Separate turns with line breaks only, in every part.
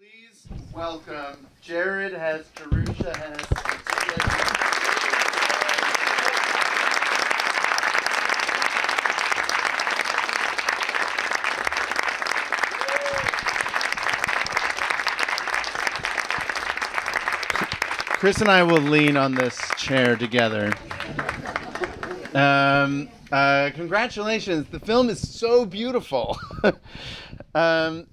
Please welcome Jared Hess, Jerusha Hess. Chris and I will lean on this chair together. Congratulations! The film is so beautiful.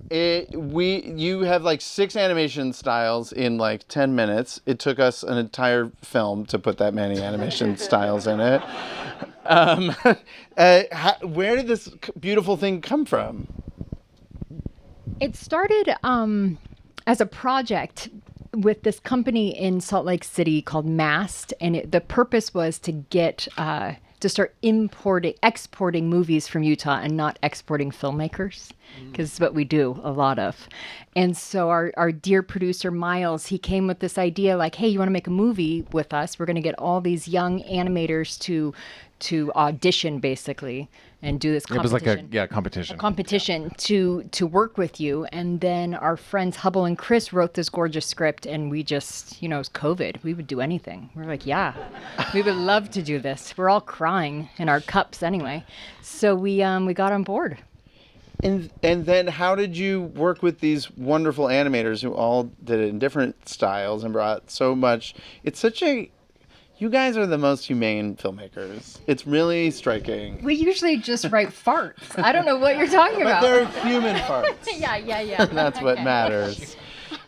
You have like 6 animation styles in like 10 minutes. It took us an entire film to put that many animation styles in it. Where did this beautiful thing come from?
It started as a project with this company in Salt Lake City called Mast, and the purpose was to get to start exporting movies from Utah and not exporting filmmakers, because it's what we do a lot of. And so our dear producer Miles, he came with this idea like, hey, you want to make a movie with us? We're going to get all these young animators to audition basically and do this competition.
It was like a competition
to work with you. And then our friends Hubble and Chris wrote this gorgeous script, and we just, it was COVID. We would do anything. We're like, yeah, we would love to do this. We're all crying in our cups anyway. So we got on board.
And then how did you work with these wonderful animators who all did it in different styles and brought so much? You guys are the most humane filmmakers. It's really striking.
We usually just write farts. I don't know what you're talking about.
But they're human farts.
Yeah.
That's what matters.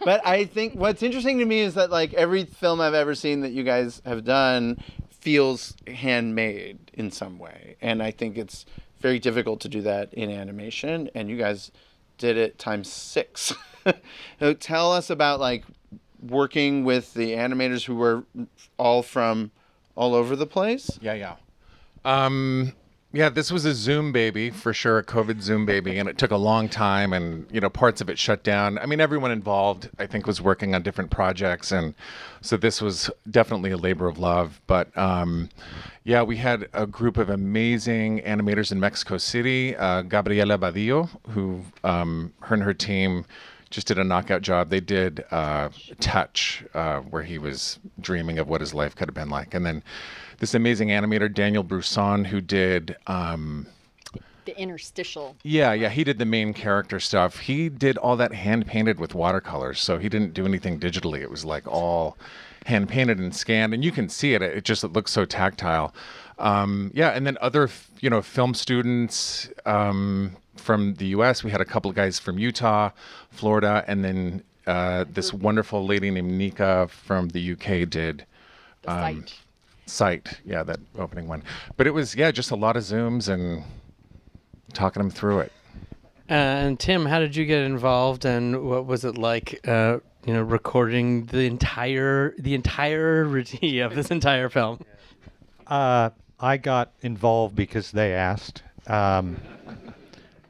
But I think what's interesting to me is that like every film I've ever seen that you guys have done feels handmade in some way. And I think it's very difficult to do that in animation. And you guys did it times 6. So tell us about like working with the animators who were all from all over the place?
Yeah. This was a Zoom baby, for sure, a COVID Zoom baby, and it took a long time, and, parts of it shut down. I mean, everyone involved, I think, was working on different projects, and so this was definitely a labor of love. But, we had a group of amazing animators in Mexico City, Gabriela Badillo, who, her and her team just did a knockout job. They did Touch, where he was dreaming of what his life could have been like. And then this amazing animator, Daniel Brousson, who did...
the interstitial.
Yeah, he did the main character stuff. He did all that hand-painted with watercolors, so he didn't do anything digitally. It was like all hand-painted and scanned, and you can see it. It looks so tactile. And then other, film students... from the U.S. We had a couple of guys from Utah, Florida, and then this wonderful lady named Nika from the U.K. did Sight. Yeah, that opening one. But it was, just a lot of Zooms and talking them through it.
And Tim, how did you get involved, and what was it like, recording the entirety of this entire film?
I got involved because they asked.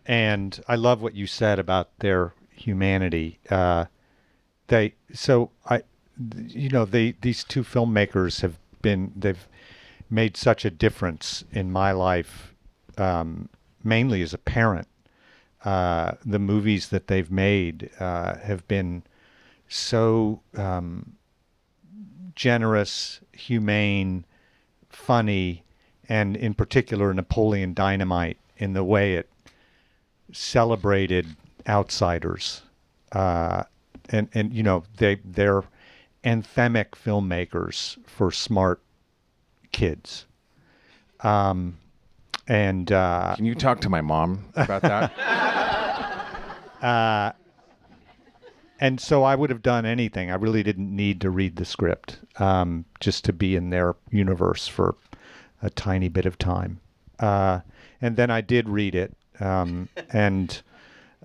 And I love what you said about their humanity. These 2 filmmakers they've made such a difference in my life, mainly as a parent. The movies that they've made have been so generous, humane, funny, and in particular Napoleon Dynamite in the way it celebrated outsiders, they're anthemic filmmakers for smart kids. Can
you talk to my mom about that?
And so I would have done anything. I really didn't need to read the script, just to be in their universe for a tiny bit of time. And then I did read it. And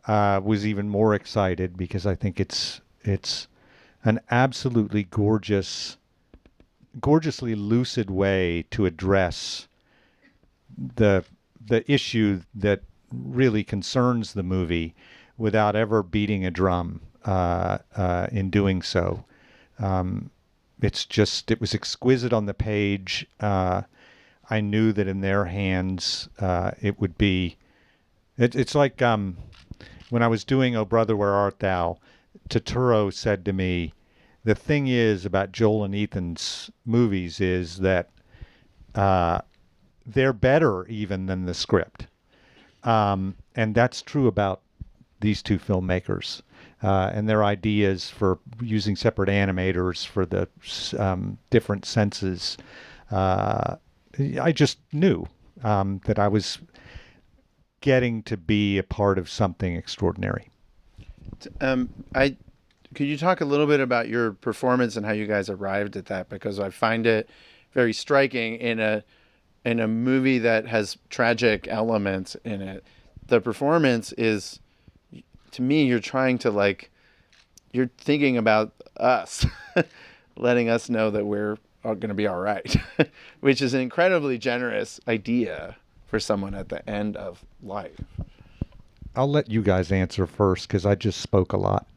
was even more excited because I think it's an absolutely gorgeously lucid way to address the issue that really concerns the movie without ever beating a drum in doing so. It was exquisite on the page. I knew that in their hands it would be. It's like when I was doing "Oh Brother, Where Art Thou," Turturro said to me, the thing is about Joel and Ethan's movies is that they're better even than the script. And that's true about these two filmmakers and their ideas for using separate animators for the different senses. I just knew that I was getting to be a part of something extraordinary.
Could you talk a little bit about your performance and how you guys arrived at that? Because I find it very striking in a movie that has tragic elements in it. The performance is, to me, you're trying to you're thinking about us, letting us know that we're going to be all right, which is an incredibly generous idea for someone at the end of life.
I'll let you guys answer first because I just spoke a lot.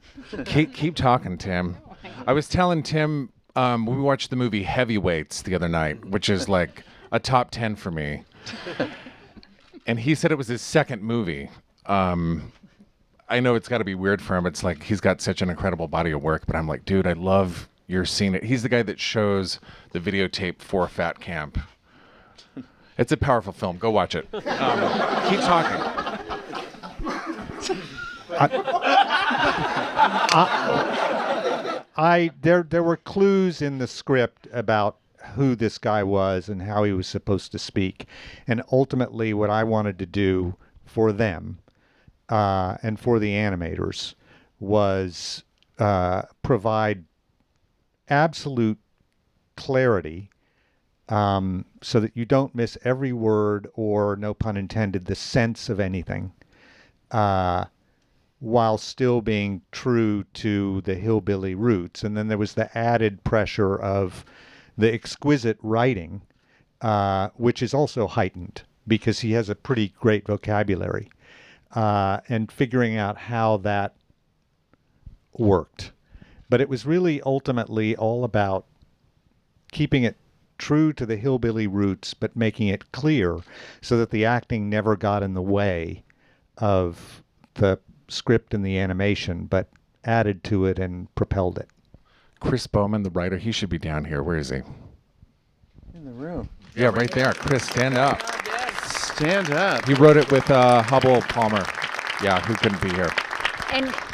Keep talking, Tim. I was telling Tim, we watched the movie Heavyweights the other night, which is like a top 10 for me. And he said it was his second movie. I know it's got to be weird for him. It's like he's got such an incredible body of work, but I'm like, dude, I love your scene. He's the guy that shows the videotape for Fat Camp. It's a powerful film. Go watch it. Keep talking.
There were clues in the script about who this guy was and how he was supposed to speak, and ultimately what I wanted to do for them and for the animators was provide absolute clarity so that you don't miss every word or, no pun intended, the sense of anything, while still being true to the hillbilly roots. And then there was the added pressure of the exquisite writing, which is also heightened because he has a pretty great vocabulary, and figuring out how that worked. But it was really ultimately all about keeping it true to the hillbilly roots, but making it clear so that the acting never got in the way of the script and the animation, but added to it and propelled it.
Chris Bowman, the writer, he should be down here. Where is he?
In the room.
Yeah, right there. Chris, stand up.
Stand up.
He wrote it with Hubble Palmer. Yeah, who couldn't be here.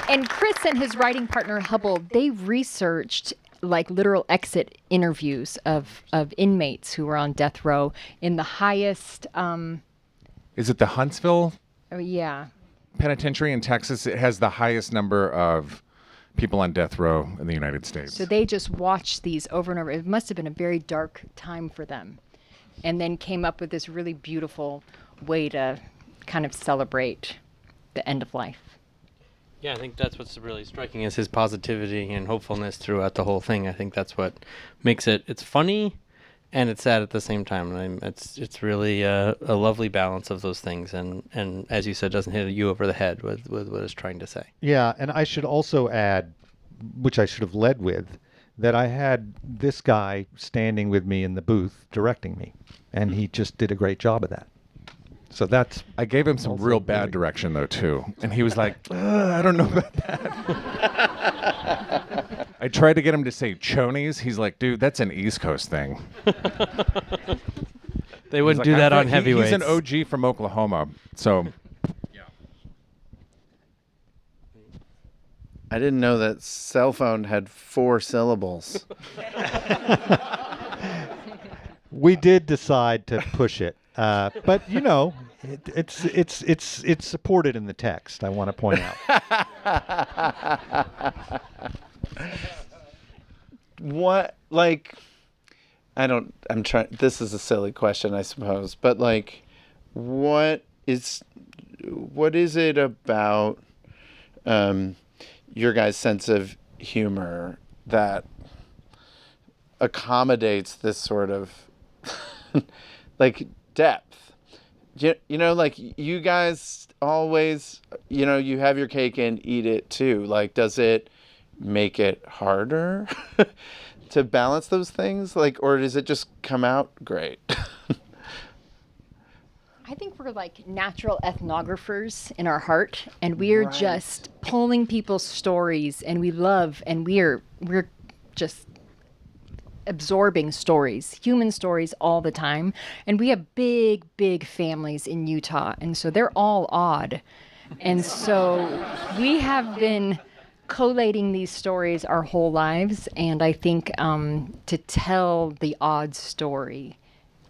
And Chris and his writing partner Hubble, they researched like literal exit interviews of inmates who were on death row in the highest.
Is it the Huntsville
Yeah.
Penitentiary in Texas? It has the highest number of people on death row in the United States.
So they just watched these over and over. It must have been a very dark time for them, and then came up with this really beautiful way to kind of celebrate the end of life.
Yeah, I think that's what's really striking is his positivity and hopefulness throughout the whole thing. I think that's what makes it's funny and it's sad at the same time. And it's really a lovely balance of those things. And as you said, doesn't hit you over the head with what it's trying to say.
Yeah, and I should also add, which I should have led with, that I had this guy standing with me in the booth directing me, and he just did a great job of that. So that's...
I gave him some real bad direction, though, too. And he was like, I don't know about that. I tried to get him to say chonies. He's like, dude, that's an East Coast thing.
They wouldn't do that on Heavyweights.
He's an OG from Oklahoma, so...
I didn't know that cell phone had 4 syllables.
We did decide to push it. But you know, it's supported in the text. I want to point out.
What, like, I'm trying. This is a silly question, I suppose, but like, what is it about your guys' sense of humor that accommodates this sort of like depth? You know, like you guys always, you know, you have your cake and eat it too. Like, does it make it harder to balance those things? Like, or does it just come out great?
I think we're like natural ethnographers in our heart, and we're
Right.
just pulling people's stories, and we love, and we're just absorbing stories, human stories all the time. And we have big families in Utah, and so they're all odd. And so we have been collating these stories our whole lives, and I think to tell the odd story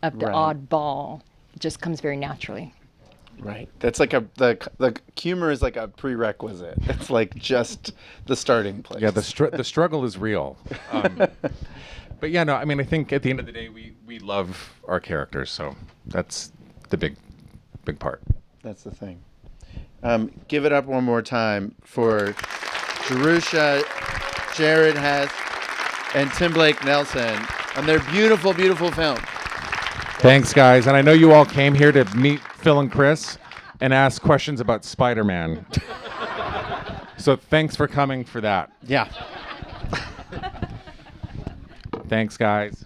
of the
Right.
oddball just comes very naturally.
Right. That's like the humor is like a prerequisite. It's like just the starting place.
Yeah, the struggle is real. But yeah, no, I mean, I think at the end of the day, we love our characters, so that's the big part.
That's the thing. Give it up one more time for Jerusha, Jared Hess, and Tim Blake Nelson on their beautiful, beautiful film.
Thanks, guys. And I know you all came here to meet Phil and Chris and ask questions about Spider-Man. So thanks for coming for that.
Yeah.
Thanks, guys.